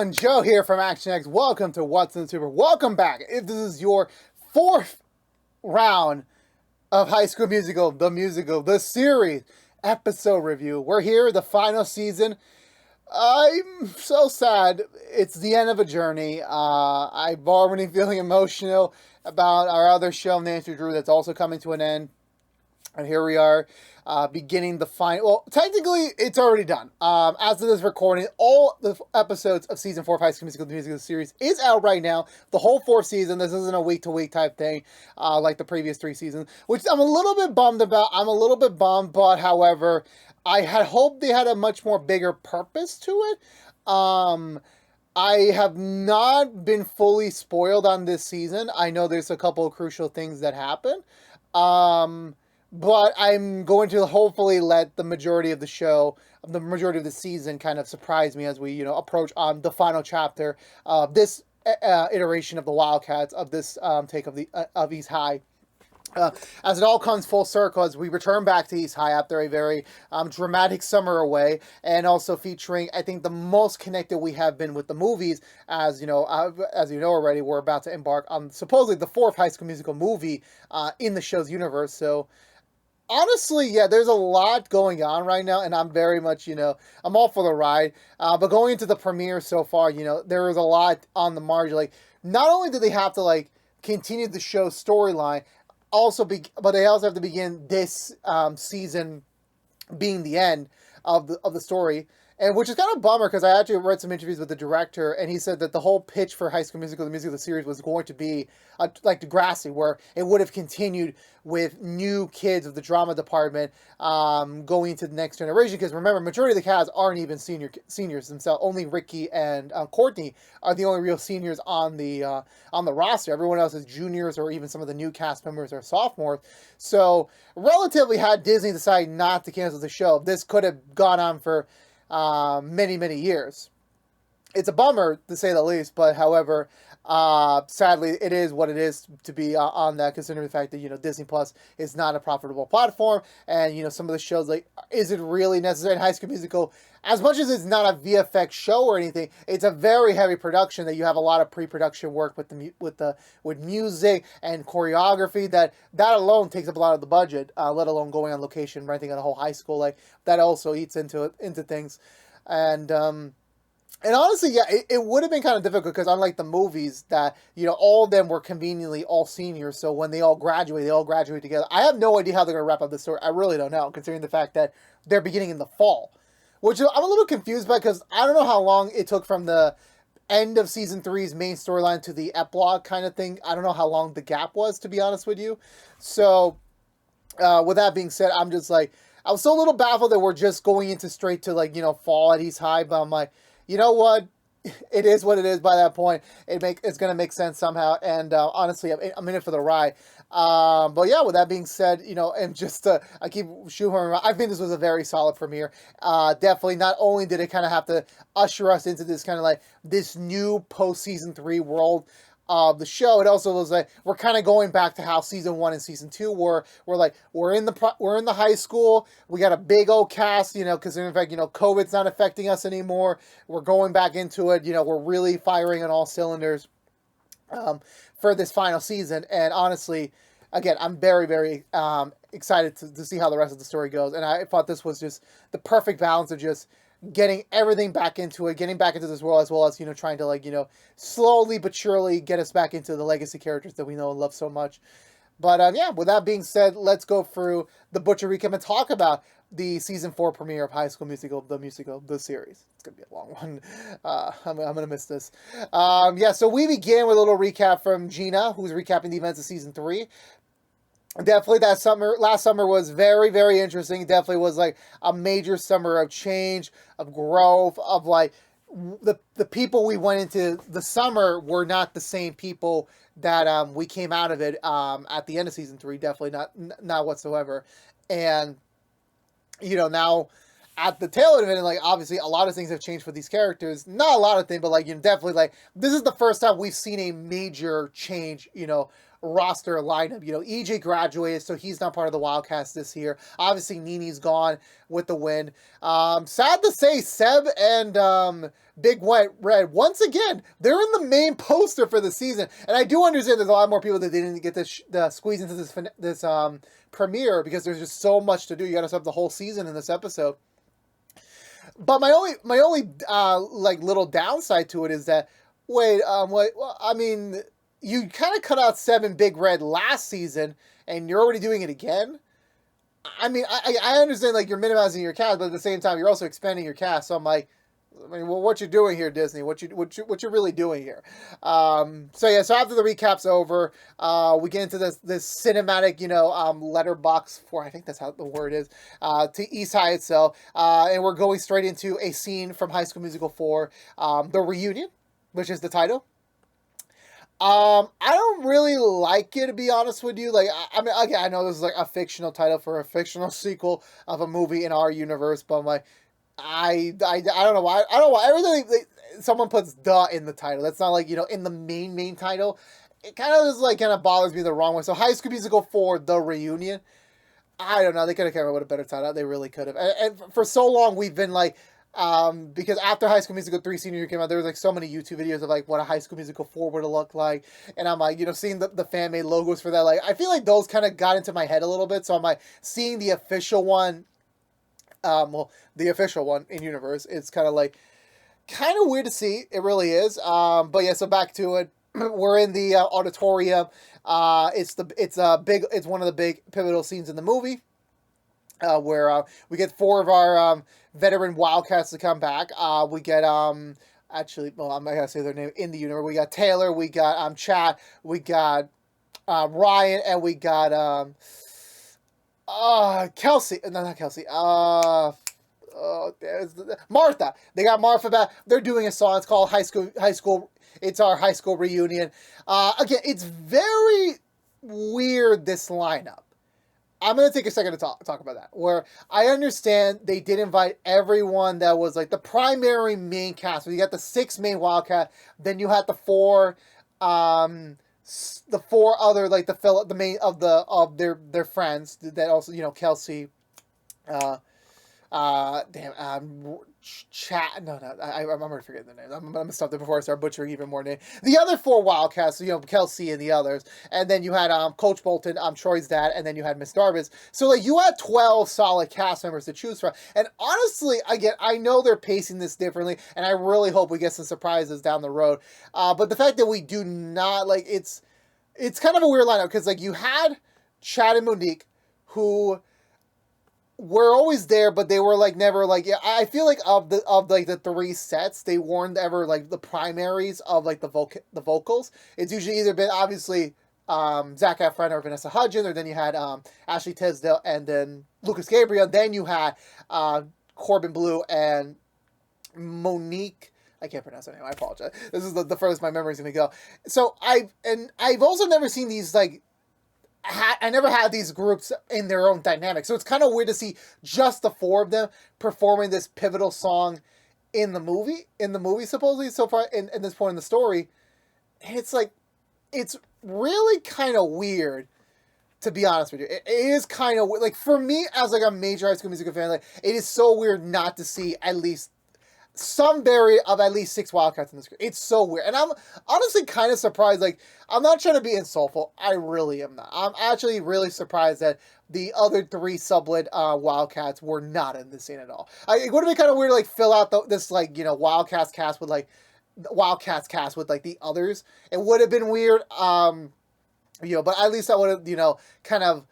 everyone, Joe here from ActionX. Welcome to What's in the Super. Welcome back. If this is your fourth round of High School Musical, the series episode review. We're here, the final season. I'm so sad. It's the end of a journey. I'm already feeling emotional about our other show, Nancy Drew, that's also coming to an end. And here we are, beginning the final. Well, technically, it's already done. As of this recording, all the episodes of season 4 of High School Musical, the musical series, is out right now. The whole fourth season. This isn't a week-to-week type thing, like the previous 3 seasons, which I'm a little bit bummed about. I'm a little bit bummed, but however, I had hoped they had a much more bigger purpose to it. I have not been fully spoiled on this season. I know there's a couple of crucial things that happen. But I'm going to hopefully let the majority of the show, the majority of the season, kind of surprise me as we, approach on the final chapter of this iteration of the Wildcats, of this take of East High. As it all comes full circle, as we return back to East High after a very dramatic summer away, and also featuring, I think, the most connected we have been with the movies. As you know already, we're about to embark on supposedly the 4th High School Musical movie in the show's universe. So, honestly, yeah, there's a lot going on right now, and I'm very much, I'm all for the ride. But going into the premiere so far, there is a lot on the margin. Like, not only do they have to, continue the show's storyline, but they also have to begin this season being the end of the story, and which is kind of a bummer because I actually read some interviews with the director, and he said that the whole pitch for High School Musical, the series, was going to be like Degrassi, where it would have continued with new kids of the drama department going into the next generation. Because remember, majority of the cast aren't even seniors themselves. Only Ricky and Courtney are the only real seniors on the roster. Everyone else is juniors, or even some of the new cast members are sophomores. So relatively, had Disney decided not to cancel the show, this could have gone on for many, many years. It's a bummer, to say the least, but however, sadly, it is what it is to be on that, considering the fact that, Disney Plus is not a profitable platform, and, some of the shows, is it really necessary in High School Musical? As much as it's not a VFX show or anything, it's a very heavy production that you have a lot of pre-production work with music and choreography that alone takes up a lot of the budget, let alone going on location, renting out a whole high school. That also eats into things. And honestly, yeah, it would have been kind of difficult because unlike the movies that, all of them were conveniently all seniors. So when they all graduate together. I have no idea how they're going to wrap up the story. I really don't know, considering the fact that they're beginning in the fall. Which I'm a little confused by because I don't know how long it took from the end of Season 3's main storyline to the epilogue kind of thing. I don't know how long the gap was, to be honest with you. So, with that being said, I'm just I was so a little baffled that we're just going into straight to fall at East High, but I'm like, you know what? It is what it is by that point. It's going to make sense somehow. And honestly, I'm in it for the ride. But yeah, with that being said, and just I keep shoehorning around, I think this was a very solid premiere. Definitely, not only did it kind of have to usher us into this kind of this new post-season 3 world of the show, it also was we're kind of going back to how season 1 and season 2 were. We're in the high school. We got a big old cast, because in fact, COVID's not affecting us anymore. We're going back into it. We're really firing on all cylinders for this final season. And honestly, again, I'm very, very excited to see how the rest of the story goes. And I thought this was just the perfect balance of just getting everything back into it, getting back into this world, as well as, trying to, slowly but surely get us back into the legacy characters that we know and love so much. But, yeah, with that being said, let's go through the Butcher recap and talk about the Season 4 premiere of High School Musical, the series. It's going to be a long one. I'm going to miss this. Yeah, so we begin with a little recap from Gina, who's recapping the events of Season 3. Definitely last summer was very, very interesting. Definitely was a major summer of change, of growth, of the people we went into the summer were not the same people that we came out of it at the end of Season 3. Definitely not whatsoever. And, now at the tail end of it, obviously a lot of things have changed for these characters. Not a lot of things, but definitely this is the first time we've seen a major change, roster lineup. You know, EJ graduated, so he's not part of the Wildcats this year. Obviously, Nini's gone with the win. Sad to say, Seb and Big White Red, once again, they're in the main poster for the season. And I do understand there's a lot more people that didn't get to squeeze into this premiere because there's just so much to do. You got to sub the whole season in this episode. But my only like little downside to it is that well, I mean, you kind of cut out Seb and Big Red last season, and you're already doing it again. I mean, I understand like you're minimizing your cast, but at the same time you're also expanding your cast. So I'm like, I mean, well, what you doing here, Disney? What you really doing here? So yeah, so after the recap's over, we get into this cinematic, you know, letterbox for, I think that's how the word is, to East High itself, and we're going straight into a scene from High School Musical 4, the reunion, which is the title. I don't really like it, to be honest with you. Like, I mean, again, I know this is like a fictional title for a fictional sequel of a movie in our universe, but I'm like, I don't know why. I don't know why. Everything someone puts "the" in the title. That's not like, you know, in the main title. It kind of is like kind of bothers me the wrong way. So High School Musical 4, The Reunion. I don't know. They could have come up with a better title. They really could have. And for so long we've been like, because after High School Musical 3 senior year came out, there was like so many YouTube videos of like what a High School Musical 4 would have looked like, and I'm like, you know, seeing the fan made logos for that, like I feel like those kind of got into my head a little bit. So I'm like, seeing the official one, well, the official one in universe, it's kind of weird to see. It really is. But yeah, so back to it. We're in the auditorium. It's one of the big pivotal scenes in the movie. Where we get 4 of our veteran Wildcats to come back. We get actually, well, I'm not gonna say their name in the universe. We got Taylor, we got Chad, we got Ryan, and we got Kelsey. No, not Kelsey. Martha. They got Martha back. They're doing a song. It's called High School. It's our high school reunion. Again, it's very weird, this lineup. I'm going to take a second to talk about that, where I understand they did invite everyone that was like the primary main cast. So you got the 6 main Wildcat, then you had the 4 other, like the main of their friends that also, you know, Kelsey, Chat. No, I'm already forgetting the names. I'm gonna stop there before I start butchering even more names. The other 4 Wildcats, you know, Kelsey and the others, and then you had Coach Bolton, Troy's dad, and then you had Miss Darvis. So like you had 12 solid cast members to choose from. And honestly, I know they're pacing this differently, and I really hope we get some surprises down the road. But the fact that we do not, like, it's kind of a weird lineup because like you had Chad and Monique, who were always there, but they were like never like, yeah, I feel like of the 3 sets, they weren't ever like the primaries of like the vocals. It's usually either been obviously Zac Efron or Vanessa Hudgens, or then you had Ashley Tisdale and then Lucas Gabriel. Then you had Corbin Blue and Monique. I can't pronounce her name. I apologize. This is the furthest my memory is going to go. So I've also never seen these like. I never had these groups in their own dynamic. So it's kind of weird to see just the 4 of them performing this pivotal song in the movie supposedly so far in this point in the story. And it's like, it's really kind of weird, to be honest with you. It is kind of like, for me as like a major High School Musical fan, like it is so weird not to see at least some variant of at least 6 Wildcats in the screen. It's so weird. And I'm honestly kind of surprised. Like, I'm not trying to be insultful. I really am not. I'm actually really surprised that the other 3 sublet Wildcats were not in this scene at all. It would have been kind of weird to like fill out this like, you know, Wildcats cast with like the others. It would have been weird. You know, but at least I would have, you know, kind of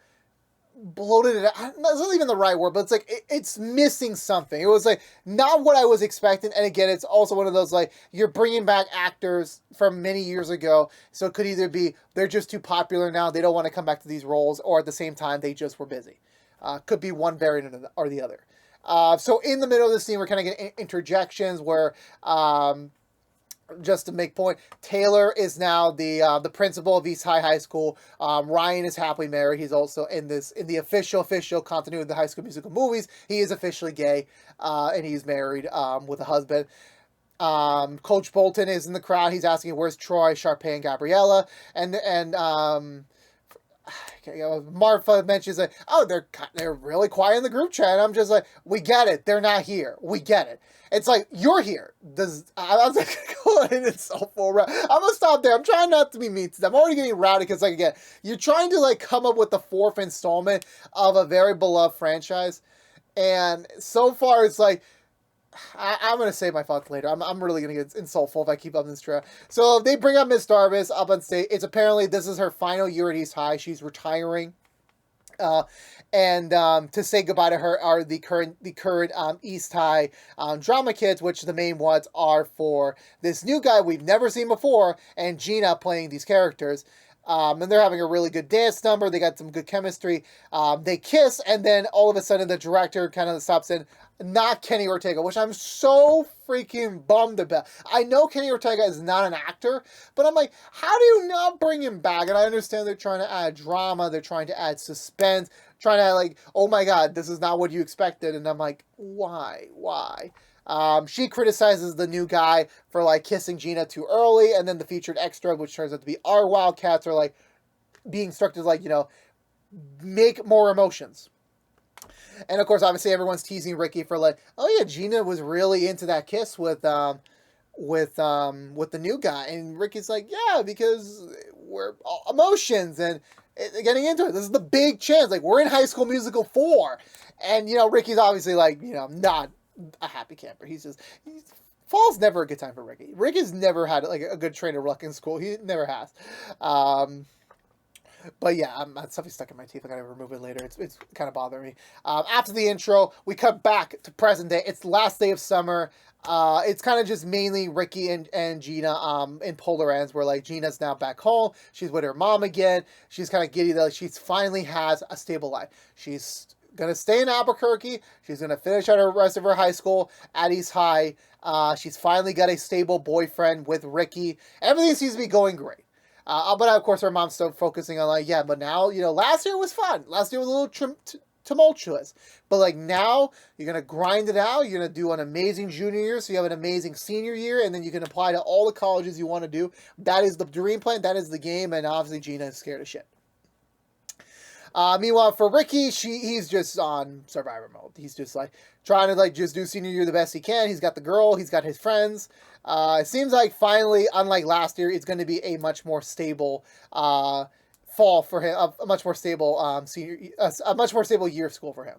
bloated it. That's not even the right word, but it's like it's missing something. It was like not what I was expecting. And again, it's also one of those like you're bringing back actors from many years ago, so it could either be they're just too popular now, they don't want to come back to these roles, or at the same time they just were busy. Could be one variant or the other. So in the middle of the scene, we're kind of getting interjections where just to make point, Taylor is now the principal of East High School. Ryan is happily married. He's also in the official continuity of the High School Musical movies. He is officially gay, and he's married with a husband. Coach Bolton is in the crowd. He's asking, where's Troy, Sharpay, and Gabriella? And Martha mentions that, oh, they're really quiet in the group chat. And I'm just like, we get it. They're not here. We get it. It's like, you're here. I was like, it's so full. I'm gonna stop there. I'm trying not to be mean to them. I'm already getting rowdy because, like, again, you're trying to like come up with the fourth installment of a very beloved franchise, and so far it's like, I'm going to save my thoughts later. I'm really going to get insultful if I keep up this trail. So they bring up Miss Darvis up on stage. It's apparently this is her final year at East High. She's retiring. And to say goodbye to her are the current East High drama kids, which the main ones are for this new guy we've never seen before, and Gina playing these characters. And they're having a really good dance number. They got some good chemistry. They kiss, and then all of a sudden the director kind of stops in, not Kenny Ortega, which I'm so freaking bummed about. I know Kenny Ortega is not an actor, but I'm like, how do you not bring him back? And I understand they're trying to add drama. They're trying to add suspense, trying to like, oh my God, this is not what you expected. And I'm like, why? She criticizes the new guy for like kissing Gina too early, and then the featured extra, which turns out to be our Wildcats, are like being instructed like, make more emotions. And of course, obviously, everyone's teasing Ricky for like, oh yeah, Gina was really into that kiss with the new guy, and Ricky's like, yeah, because we're emotions and getting into it. This is the big chance. Like, we're in High School Musical 4, and Ricky's obviously like, not a happy camper. Fall's never a good time for Ricky. Ricky's never had like a good train of luck in school. He never has. But yeah, that stuff is stuck in my teeth. I gotta remove it later. It's kind of bothering me. After the intro, we cut back to present day. It's the last day of summer. It's kind of just mainly Ricky and Gina in polar ends, where like Gina's now back home. She's with her mom again. She's kind of giddy that she finally has a stable life. She's gonna stay in Albuquerque. She's gonna finish out the rest of her high school at East High. She's finally got a stable boyfriend with Ricky. Everything seems to be going great. But of course, her mom's still focusing on like, yeah, but now, last year was fun. Last year was a little tumultuous. But like now, you're going to grind it out. You're going to do an amazing junior year, so you have an amazing senior year, and then you can apply to all the colleges you want to do. That is the dream plan. That is the game, and obviously Gina is scared of shit. Meanwhile, for Ricky, he's just on survivor mode. He's just like trying to like just do senior year the best he can. He's got the girl. He's got his friends. It seems like finally, unlike last year, it's going to be a much more stable fall for him. A much more stable a much more stable year of school for him.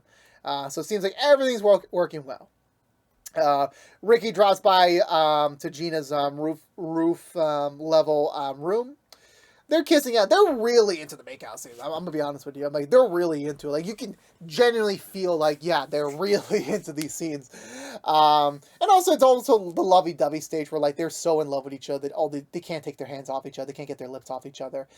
So it seems like everything's working well. Ricky drops by to Gina's roof level room. They're kissing out. They're really into the makeout scenes. I'm gonna be honest with you. I'm like, they're really into it. Like, you can genuinely feel like, yeah, they're really into these scenes. And also, it's also the lovey-dovey stage where like they're so in love with each other that they can't take their hands off each other. They can't get their lips off each other.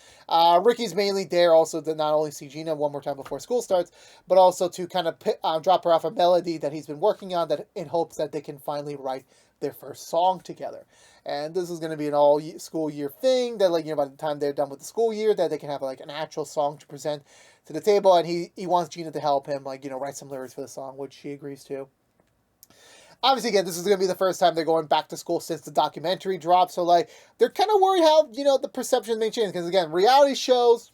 Ricky's mainly there also to not only see Gina one more time before school starts, but also to kind of drop her off a melody that he's been working on, that in hopes that they can finally write their first song together. And this is going to be an all school year thing that, like, by the time they're done with the school year, that they can have like an actual song to present to the table. And he wants Gina to help him, like, write some lyrics for the song, which she agrees to. Obviously, again, this is going to be the first time they're going back to school since the documentary dropped. So, like, they're kind of worried how, the perception may change. Because, again, reality shows,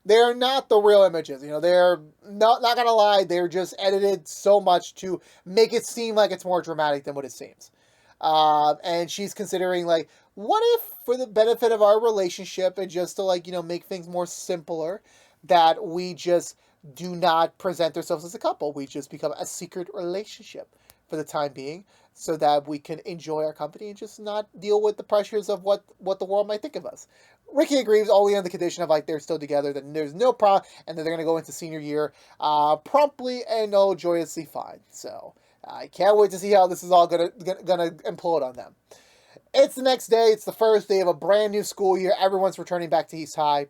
they're not the real images. They're not going to lie. They're just edited so much to make it seem like it's more dramatic than what it seems. And she's considering, like, what if, for the benefit of our relationship and just to, like, make things more simpler, that we just do not present ourselves as a couple. We just become a secret relationship for the time being, so that we can enjoy our company and just not deal with the pressures of what the world might think of us. Ricky agrees, only on the condition of, like, they're still together, that there's no problem, and that they're going to go into senior year promptly and joyously fine. So I can't wait to see how this is all gonna implode on them. It's the next day. It's the first day of a brand new school year. Everyone's returning back to East High.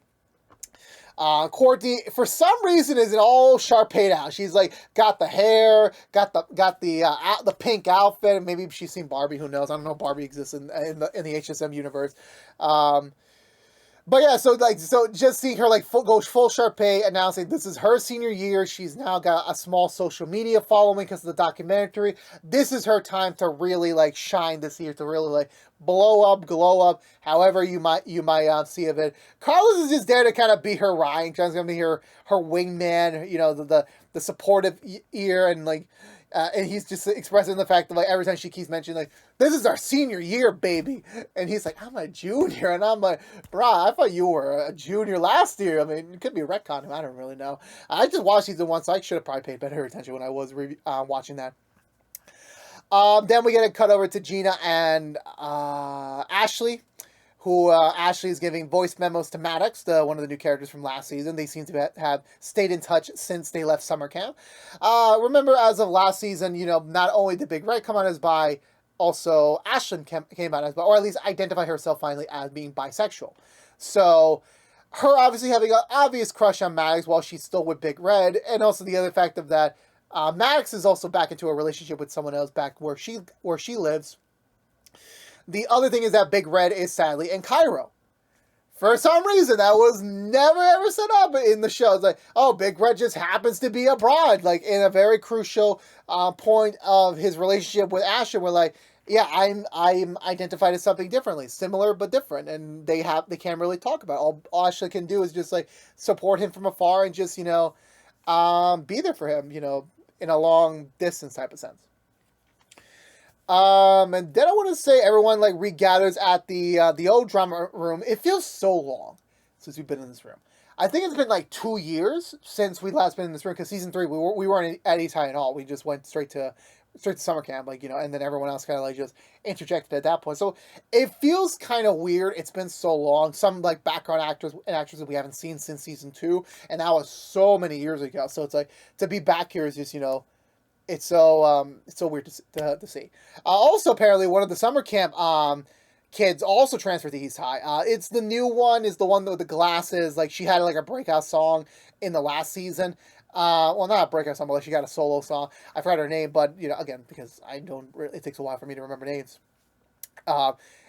Courtney, for some reason, is all Sharpayed out. She's like got the hair, got the pink outfit. Maybe she's seen Barbie. Who knows? I don't know if Barbie exists in the HSM universe. But yeah, so just seeing her like go full Sharpay, announcing this is her senior year. She's now got a small social media following because of the documentary. This is her time to really like shine this year, to really like blow up, glow up, however you might see of it. Carlos is just there to kind of be her Ryan. John's gonna be her wingman, you know, the supportive ear, and like. And he's just expressing the fact that like every time she keeps mentioning like this is our senior year, baby, and he's like I'm a junior, and I'm like, brah, I thought you were a junior last year. I mean, it could be a retcon. I don't really know. I just watched season 1, so I should have probably paid better attention when I was watching that. Then we get a cut over to Gina and Ashley, who Ashley is giving voice memos to Maddox, one of the new characters from last season. They seem to have stayed in touch since they left summer camp. Remember, as of last season, you know, not only did Big Red come out as bi, also Ashlyn came out as bi, or at least identified herself finally as being bisexual. So her obviously having an obvious crush on Maddox while she's still with Big Red, and also the other fact of that Maddox is also back into a relationship with someone else back where she lives. The other thing is that Big Red is sadly in Cairo. For some reason, that was never ever set up in the show. It's like, oh, Big Red just happens to be abroad, like in a very crucial point of his relationship with Ashley. We're like, yeah, I'm identified as something differently, similar but different, and they can't really talk about it. All Ashley can do is just like support him from afar and just be there for him, in a long distance type of sense. And then I want to say everyone like regathers at the old drama room. It feels so long since we've been in this room. I think it's been like 2 years since we last been in this room, because season 3 we weren't at East High at all. We just went straight to summer camp, and then everyone else kind of like just interjected at that point. So it feels kind of weird. It's been so long. Some like background actors and actresses we haven't seen since season 2, and that was so many years ago. So it's like to be back here is just it's so weird to see. Also, apparently, one of the summer camp kids also transferred to East High. It's the new one, is the one with the glasses. Like, she had like a breakout song in the last season. Well, not a breakout song, but like she got a solo song. I forgot her name, but again, because I don't, it takes a while for me to remember names.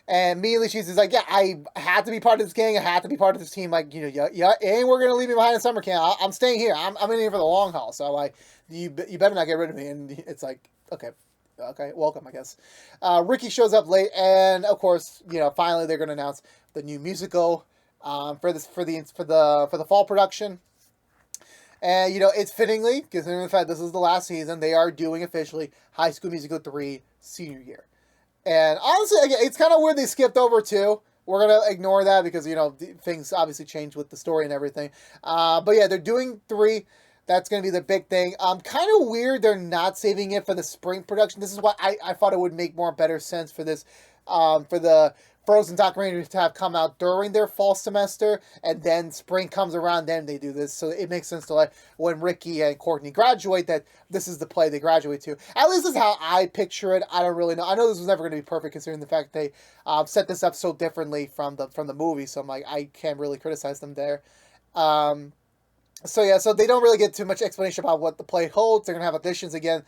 And immediately she's just like, yeah, I had to be part of this gang. I had to be part of this team. Like, you ain't we're gonna leave me behind in summer camp. I'm staying here. I'm in here for the long haul. So like, you better not get rid of me. And it's like, okay, welcome, I guess. Ricky shows up late, and of course, finally they're gonna announce the new musical for the fall production. And it's fittingly, considering the fact this is the last season, they are doing officially High School Musical 3 senior year. And honestly, again, it's kind of weird they skipped over 2. We're going to ignore that because, things obviously change with the story and everything. But yeah, they're doing 3. That's going to be the big thing. Kind of weird they're not saving it for the spring production. This is why I thought it would make better sense for this, for the Frozen documentary to have come out during their fall semester, and then spring comes around, then they do this. So it makes sense to, like, when Ricky and Courtney graduate, that this is the play they graduate to. At least this is how I picture it. I don't really know. I know this was never going to be perfect considering the fact they set this up so differently from the movie. So I'm like, I can't really criticize them there. So they don't really get too much explanation about what the play holds. They're going to have auditions again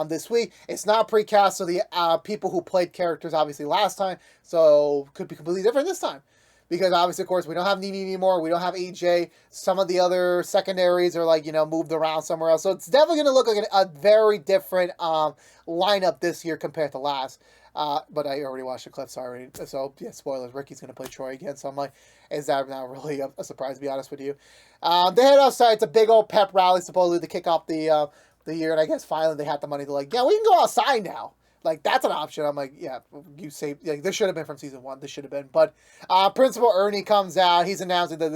this week. It's not precast, so the people who played characters obviously last time, so could be completely different this time. Because obviously, of course, we don't have Nene anymore. We don't have EJ. Some of the other secondaries are like, moved around somewhere else. So it's definitely going to look like a very different lineup this year compared to last. But I already watched the clips already. So, yeah, spoilers. Ricky's going to play Troy again. So I'm like, is that not really a surprise, to be honest with you? They head outside. It's a big old pep rally, supposedly, to kick off the year. And I guess finally they had the money to like, yeah, we can go outside now. Like, that's an option. I'm like, yeah, you say, like, this should have been from season 1. This should have been. But Principal Ernie comes out. He's announcing that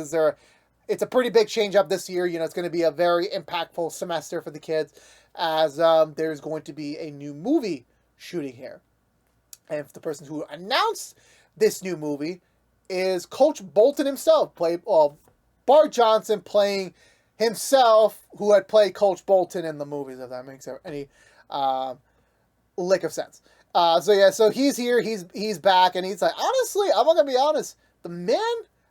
it's a pretty big change up this year. It's going to be a very impactful semester for the kids, as there's going to be a new movie shooting here. And the person who announced this new movie is Coach Bolton himself, Bart Johnson playing himself, who had played Coach Bolton in the movies, if that makes any lick of sense. So he's here, he's back, and he's like, honestly, I'm not gonna be honest, the man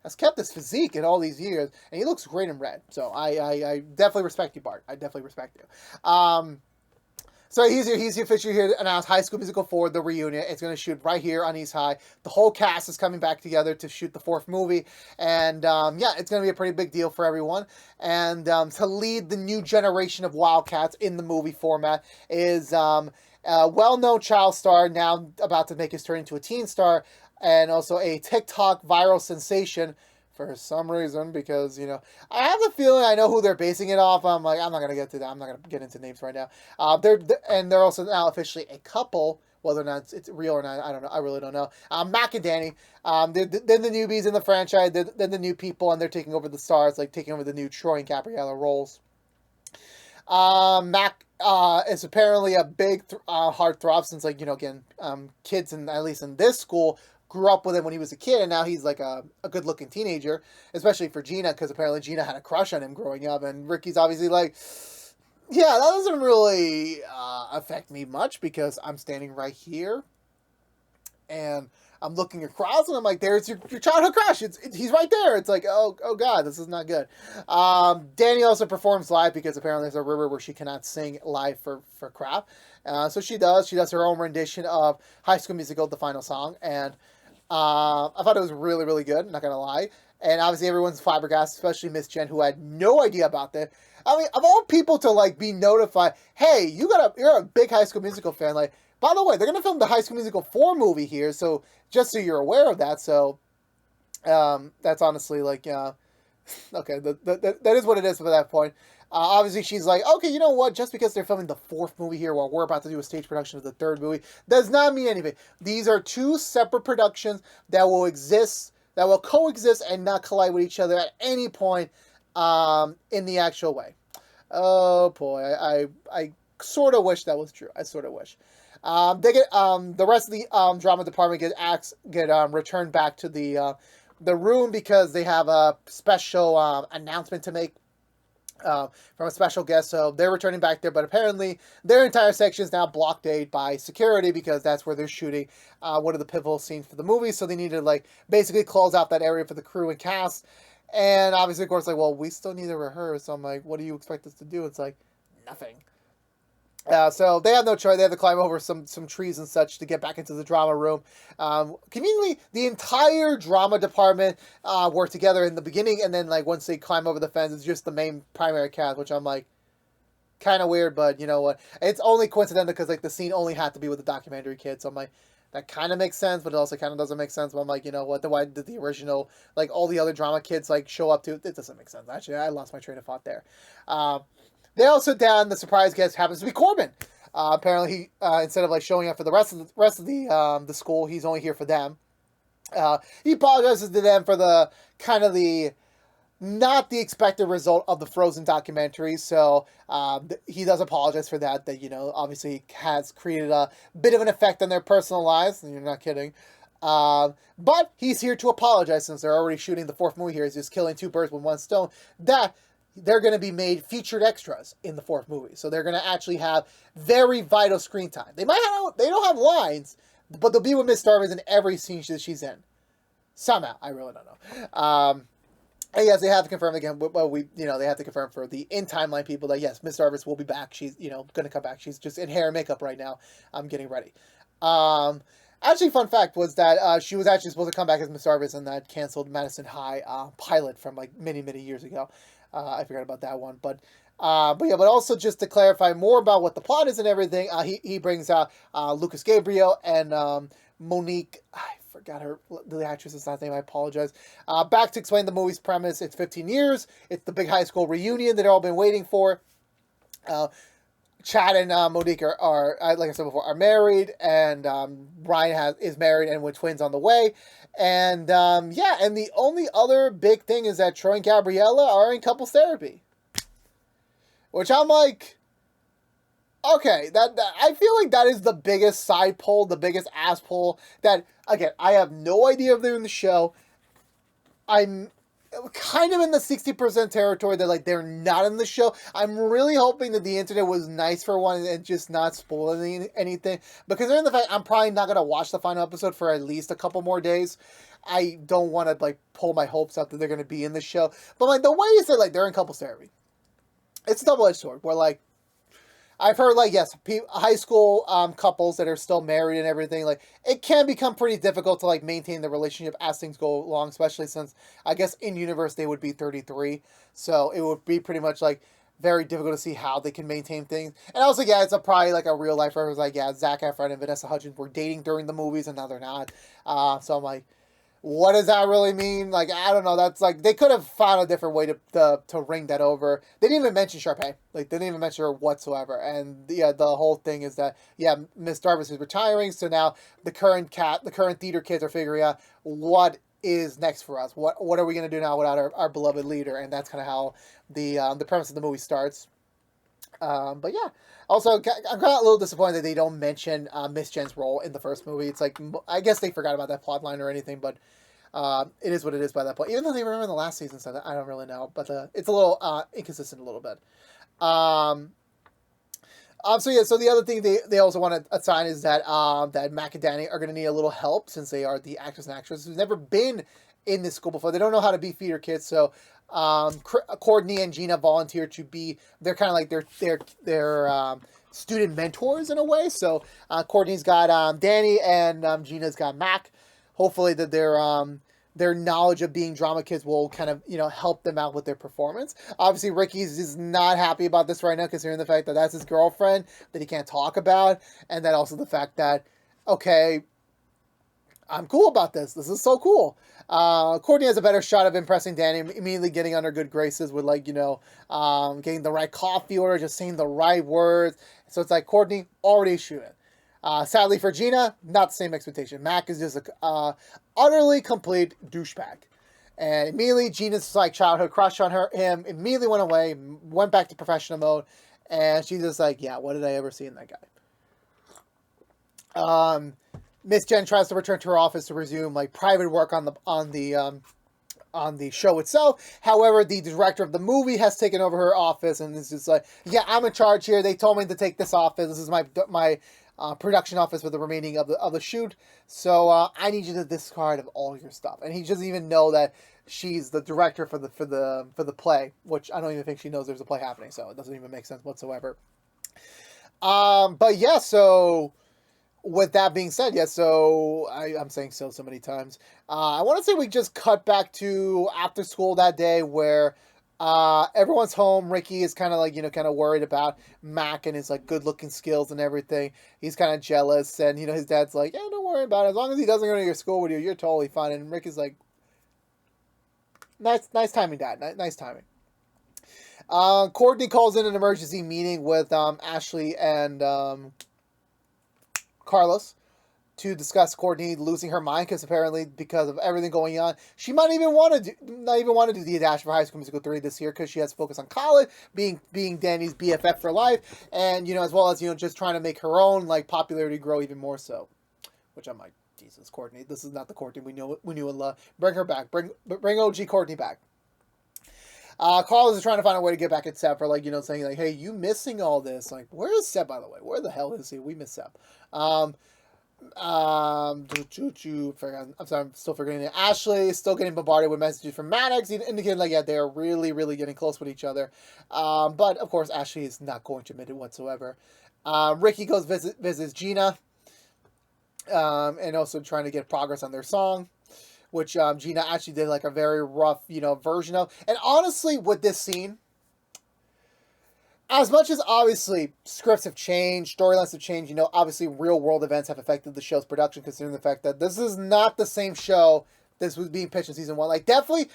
has kept his physique in all these years, and he looks great in red. So I definitely respect you, Bart. I definitely respect you. So he's officially here to announce High School Musical 4, the reunion. It's going to shoot right here on East High. The whole cast is coming back together to shoot the 4th movie. And yeah, it's going to be a pretty big deal for everyone. And to lead the new generation of Wildcats in the movie format is a well-known child star, now about to make his turn into a teen star, and also a TikTok viral sensation, for some reason, because, you know, I have a feeling I know who they're basing it off. I'm like, I'm not going to get to that. I'm not going to get into names right now. They're also now officially a couple. Whether or not it's real or not, I don't know. I really don't know. Mac and Danny, they're the newbies in the franchise. They're the new people, and they're taking over the stars, like taking over the new Troy and Gabriella roles. Mac is apparently a big heartthrob since, like, you know, again, kids, at least in this school, grew up with him when he was a kid, and now he's like a good-looking teenager, especially for Gina, because apparently Gina had a crush on him growing up, and Ricky's obviously like, yeah, that doesn't really affect me much, because I'm standing right here, and I'm looking across, and I'm like, there's your childhood crush. He's right there. It's like, oh God, this is not good. Danny also performs live, because apparently there's a river where she cannot sing live for crap. So she does her own rendition of High School Musical, the final song, and I thought it was really, really good, not gonna lie. And obviously everyone's flabbergasted, especially Miss Jen, who had no idea about this. I mean, of all people to, like, be notified, hey, you're a big High School Musical fan. Like, by the way, they're gonna film the High School Musical 4 movie here, so just so you're aware of that. So that's honestly, like, okay, that is what it is for that point. Obviously, she's like, okay, you know what? Just because they're filming the 4th movie here while we're about to do a stage production of the 3rd movie does not mean anything. These are 2 separate productions that will coexist and not collide with each other at any point in the actual way. Oh boy, I sort of wish that was true. I sort of wish. They get the rest of the drama department get returned back to the room, because they have a special announcement to make from a special guest. So they're returning back there, but apparently their entire section is now blockaded by security, because that's where they're shooting one of the pivotal scenes for the movie. So they need to, like, basically close out that area for the crew and cast. And obviously, of course, like, well, we still need to rehearse. So I'm like, what do you expect us to do? It's like, nothing. So they have no choice. They have to climb over some trees and such to get back into the drama room. Conveniently, the entire drama department work together in the beginning, and then, like, once they climb over the fence, it's just the main primary cast, which I'm like, kind of weird, but you know what? It's only coincidental because, like, the scene only had to be with the documentary kid. So I'm like, that kind of makes sense, but it also kind of doesn't make sense. But I'm like, you know what? Why did the original, like, all the other drama kids, like, show up too? It doesn't make sense. Actually, I lost my train of thought there. They also down the surprise guest happens to be Corbin. Apparently, he instead of, like, showing up for the rest of the school, he's only here for them. He apologizes to them for the kind of the not the expected result of the Frozen documentary. So he does apologize for that. That, you know, obviously has created a bit of an effect on their personal lives. And you're not kidding. But he's here to apologize, since they're already shooting the 4th movie here. He's just killing 2 birds with 1 stone. That they're going to be made featured extras in the 4th movie. So they're going to actually have very vital screen time. They don't have lines, but they'll be with Miss Starvis in every scene that she's in. Somehow. I really don't know. And yes, they have to confirm again. Well, they have to confirm for the in-timeline people that, yes, Miss Starvis will be back. She's, going to come back. She's just in hair and makeup right now. I'm getting ready. Actually, fun fact was that she was actually supposed to come back as Miss Starvis in that canceled Madison High pilot from, like, many, many years ago. I forgot about that one, but also just to clarify more about what the plot is and everything, he brings out Lucas Gabriel and Monique. I forgot the actress's last name. I apologize. Back to explain the movie's premise. It's 15 years. It's the big high school reunion that they've all been waiting for. Chad and Monique are like I said before, are married, and Ryan is married and with twins on the way. And and the only other big thing is that Troy and Gabriella are in couples therapy, which I'm like, okay, that I feel like that is the biggest side pull, the biggest ass pull. That, again, I have no idea if they're in the show. I'm kind of in the 60% territory that, like, they're not in the show. I'm really hoping that the internet was nice for one and just not spoiling anything, because in the fact I'm probably not going to watch the final episode for at least a couple more days. I don't want to, like, pull my hopes up that they're going to be in the show. But, like, the way you said, like, they're in couples therapy, it's a double-edged sword where, like, I've heard like yes, high school couples that are still married and everything, like it can become pretty difficult to like maintain the relationship as things go along, especially since I guess in universe they would be 33, so it would be pretty much like very difficult to see how they can maintain things. And also, yeah, it's probably like a real life reference. Like, yeah, Zac Efron and Vanessa Hudgens were dating during the movies, and now they're not. So I'm like, what does that really mean? Like, I don't know. That's like they could have found a different way to ring that over. They didn't even mention Sharpay. Like, they didn't even mention her whatsoever. And yeah, the whole thing is that yeah, Miss Darvis is retiring, so now the current theater kids are figuring out what is next for us. What are we gonna do now without our beloved leader? And that's kind of how the premise of the movie starts. But yeah, also I'm kind of a little disappointed that they don't mention Miss Jen's role in the first movie. It's like I guess they forgot about that plot line or anything, but it is what it is by that point. Even though they remember the last season, so I don't really know. But it's a little inconsistent a little bit. So yeah, so the other thing they also want to assign is that that Mac and Danny are going to need a little help since they are the actors and actresses who've never been in this school before. They don't know how to be theater kids, so Courtney and Gina volunteer to be. They're kind of like their student mentors in a way. So Courtney's got Danny and Gina's got Mac. Hopefully that their knowledge of being drama kids will kind of, help them out with their performance. Obviously, Ricky's is not happy about this right now, considering the fact that that's his girlfriend that he can't talk about, and then also the fact that, okay, I'm cool about this. This is so cool. Courtney has a better shot of impressing Danny, immediately getting on her good graces with, like, getting the right coffee order, just saying the right words. So it's like Courtney already shooting. Sadly for Gina, not the same expectation. Mac is just a utterly complete douchebag. And immediately Gina's like childhood crush on him immediately went away, went back to professional mode, and she's just like, yeah, what did I ever see in that guy? Miss Jen tries to return to her office to resume like private work on the show itself. However, the director of the movie has taken over her office and is just like, yeah, I'm in charge here. They told me to take this office. This is my production office for the remaining of the shoot. So I need you to discard of all your stuff. And he doesn't even know that she's the director for the play, which I don't even think she knows there's a play happening. So it doesn't even make sense whatsoever. But yeah, so with that being said, yeah, so I'm saying so many times. I want to say we just cut back to after school that day where everyone's home. Ricky is kind of like, kind of worried about Mac and his like good looking skills and everything. He's kind of jealous, and his dad's like, yeah, don't worry about it. As long as he doesn't go to your school with you, you're totally fine. And Ricky's like, nice timing, Dad. Nice timing. Courtney calls in an emergency meeting with Ashley and Carlos to discuss Courtney losing her mind because of everything going on. She might even not even want to do the dash for High School Musical 3 this year because she has to focus on college, being Danny's BFF for life, and as well as just trying to make her own like popularity grow even more so. Which I'm like, Jesus, Courtney, this is not the Courtney we knew and love. Bring her back. Bring OG Courtney back. Carlos is trying to find a way to get back at Seb for saying like, hey, you missing all this? Like, where is Seb, by the way? Where the hell is he? We miss Seb. I'm sorry, I'm still forgetting it. Ashley is still getting bombarded with messages from Maddox, indicating like, yeah, they're really, really getting close with each other. But of course, Ashley is not going to admit it whatsoever. Ricky goes visits Gina, and also trying to get progress on their song, which Gina actually did like a very rough, version of. And honestly, with this scene, as much as obviously scripts have changed, storylines have changed, obviously real world events have affected the show's production, considering the fact that this is not the same show this was being pitched in season 1. Like, definitely,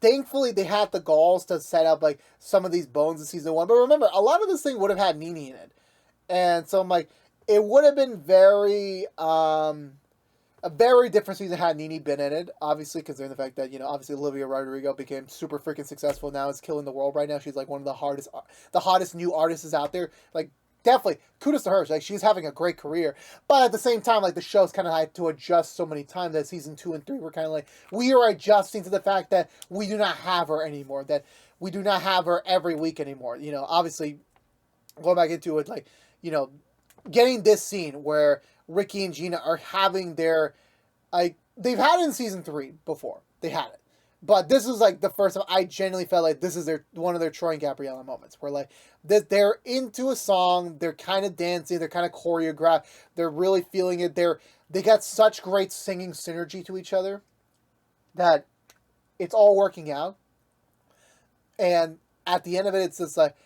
thankfully they had the galls to set up like some of these bones in season 1. But remember, a lot of this thing would have had Nene in it. And so I'm like, it would have been a very different season had Nene been in it, obviously, considering the fact that, obviously Olivia Rodrigo became super freaking successful now, is killing the world right now. She's like one of the hottest new artists out there. Like, definitely, kudos to her. Like, she's having a great career. But at the same time, like, the show's kind of had to adjust so many times that season 2 and 3 were kind of like, we are adjusting to the fact that we do not have her anymore, that we do not have her every week anymore. Obviously, going back into it, like, getting this scene where Ricky and Gina are having their, like, they've had it in season 3 before. They had it. But this is like the first time I genuinely felt like this is one of their Troy and Gabriella moments, where like they're into a song, they're kind of dancing, they're kind of choreographed, they're really feeling it. They got such great singing synergy to each other that it's all working out. And at the end of it, it's just like,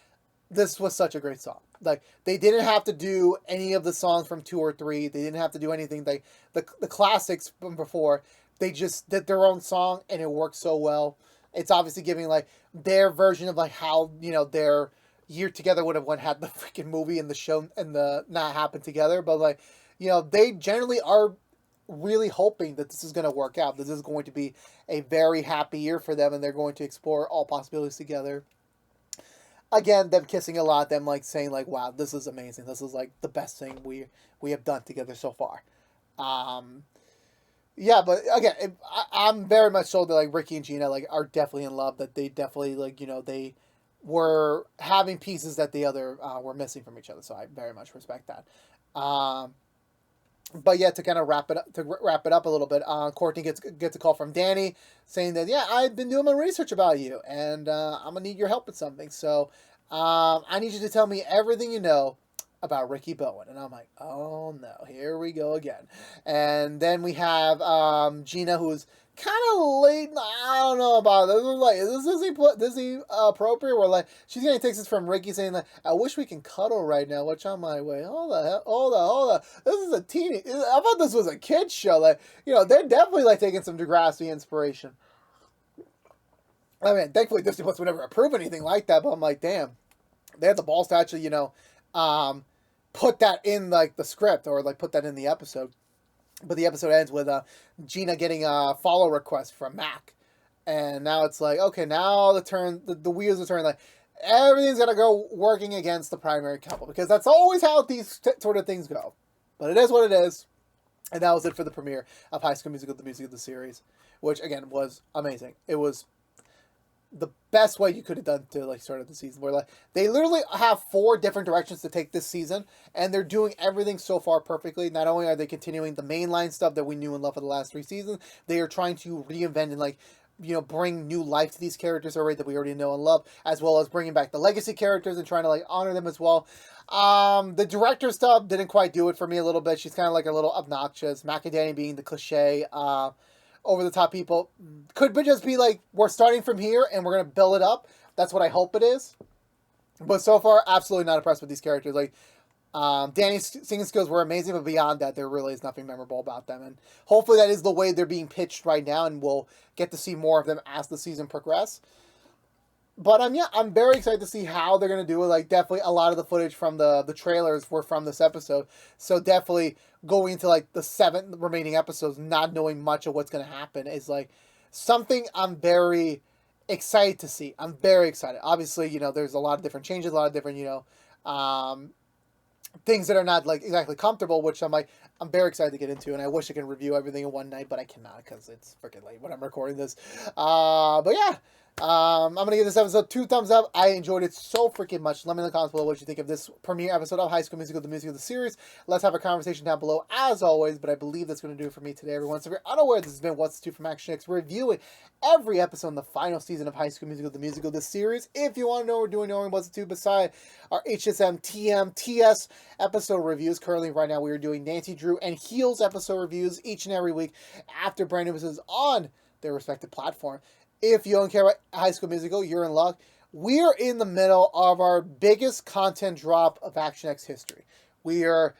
this was such a great song. Like, they didn't have to do any of the songs from 2 or 3. They didn't have to do anything. The classics from before. They just did their own song, and it worked so well. It's obviously giving, like, their version of, like, how, you know, their year together would have went had the freaking movie and the show and the not happened together. But, like, you know, they generally are really hoping that this is going to work out. This is going to be a very happy year for them, and they're going to explore all possibilities together. Again, them kissing a lot, them like saying like, "Wow, this is amazing. This is like the best thing we have done together so far." Yeah, but again, I'm very much so that like Ricky and Gina like are definitely in love. That they definitely like, you know, they were having pieces that the other were missing from each other. So I very much respect that. But yeah, to kind of wrap it up a little bit, Courtney gets a call from Danny saying that, yeah, I've been doing my research about you, and I'm gonna need your help with something. So I need you to tell me everything you know about Ricky Bowen. And I'm like, oh no, here we go again. And then we have Gina, who's kind of late. I don't know about this. Like, is this appropriate? Where like she's getting texts from Ricky saying like, I wish we can cuddle right now. Which I'm like, wait, hold on. This is a teeny. I thought this was a kids show. Like, you know, they're definitely like taking some Degrassi inspiration. I mean, thankfully Disney Plus would never approve anything like that. But I'm like, damn, they had the balls to actually, you know, put that in like the script or like put that in the episode. But the episode ends with Gina getting a follow request from Mac. And now it's like, okay, now the wheels are turning. Like, everything's going to go working against the primary couple. Because that's always how these sort of things go. But it is what it is. And that was it for the premiere of High School Musical, the music of the series. Which, again, was amazing. It was the best way you could have done to like start of the season, where like they literally have 4 different directions to take this season, and they're doing everything so far perfectly. Not only are they continuing the mainline stuff that we knew and loved for the last 3 seasons, they are trying to reinvent and like, you know, bring new life to these characters already that we already know and love, as well as bringing back the legacy characters and trying to like honor them as well. The director stuff didn't quite do it for me a little bit. She's kind of like a little obnoxious. Mac and Danny being the cliche, over the top people. Could just be like, we're starting from here and we're going to build it up. That's what I hope it is. But so far, absolutely not impressed with these characters. Like, Danny's singing skills were amazing, but beyond that, there really is nothing memorable about them. And hopefully that is the way they're being pitched right now, and we'll get to see more of them as the season progresses. But yeah, I'm very excited to see how they're going to do it. Like, definitely a lot of the footage from the trailers were from this episode. So definitely going into like the 7 remaining episodes, not knowing much of what's going to happen is like something I'm very excited to see. I'm very excited. Obviously, you know, there's a lot of different changes, a lot of different, you know, things that are not like exactly comfortable, which I'm like, I'm very excited to get into, and I wish I could review everything in one night, but I cannot because it's freaking late when I'm recording this. But yeah. I'm going to give this episode 2 thumbs up. I enjoyed it so freaking much. Let me know in the comments below what you think of this premiere episode of High School Musical, the music of the series. Let's have a conversation down below as always, but I believe that's going to do it for me today, everyone. So if you're unaware, this has been What's to from ActionX, reviewing every episode in the final season of High School Musical, the music of the series. If you want to know what we're doing, knowing what's to beside our HSMTMTS episode reviews. Currently, right now, we are doing Nancy Drew and Heels episode reviews each and every week after brand new episodes on their respective platform. If you don't care about High School Musical, you're in luck. We are in the middle of our biggest content drop of ActionX history. We are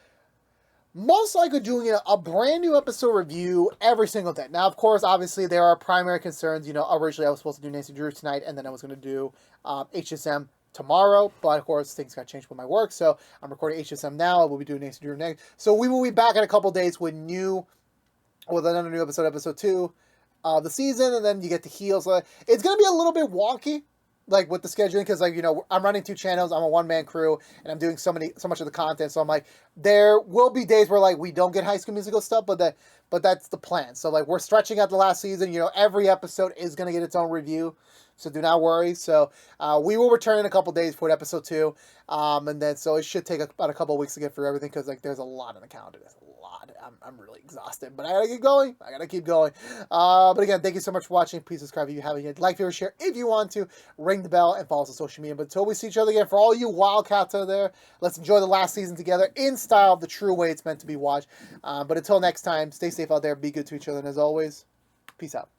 most likely doing a brand new episode review every single day. Now, of course, obviously, there are primary concerns. You know, originally I was supposed to do Nancy Drew tonight, and then I was going to do HSM tomorrow. But, of course, things got changed with my work. So I'm recording HSM now. We'll be doing Nancy Drew next. So we will be back in a couple days with another new episode 2. The season, and then you get the heels. It's going to be a little bit wonky, like, with the scheduling, because, like, you know, I'm running 2 channels, I'm a one-man crew, and I'm doing so much of the content, so I'm like, there will be days where, like, we don't get High School Musical stuff, but that's the plan. So, like, we're stretching out the last season, you know, every episode is going to get its own review, So do not worry. So we will return in a couple days for episode 2. And then so it should take about a couple of weeks to get through everything because like there's a lot in the calendar. There's a lot. I'm really exhausted, but I gotta keep going. But again, thank you so much for watching. Please subscribe if you haven't yet. Like, favorite, share if you want to. Ring the bell and follow us on social media. But until we see each other again, for all you Wildcats out there, let's enjoy the last season together in style, the true way it's meant to be watched. But until next time, stay safe out there. Be good to each other. And as always, peace out.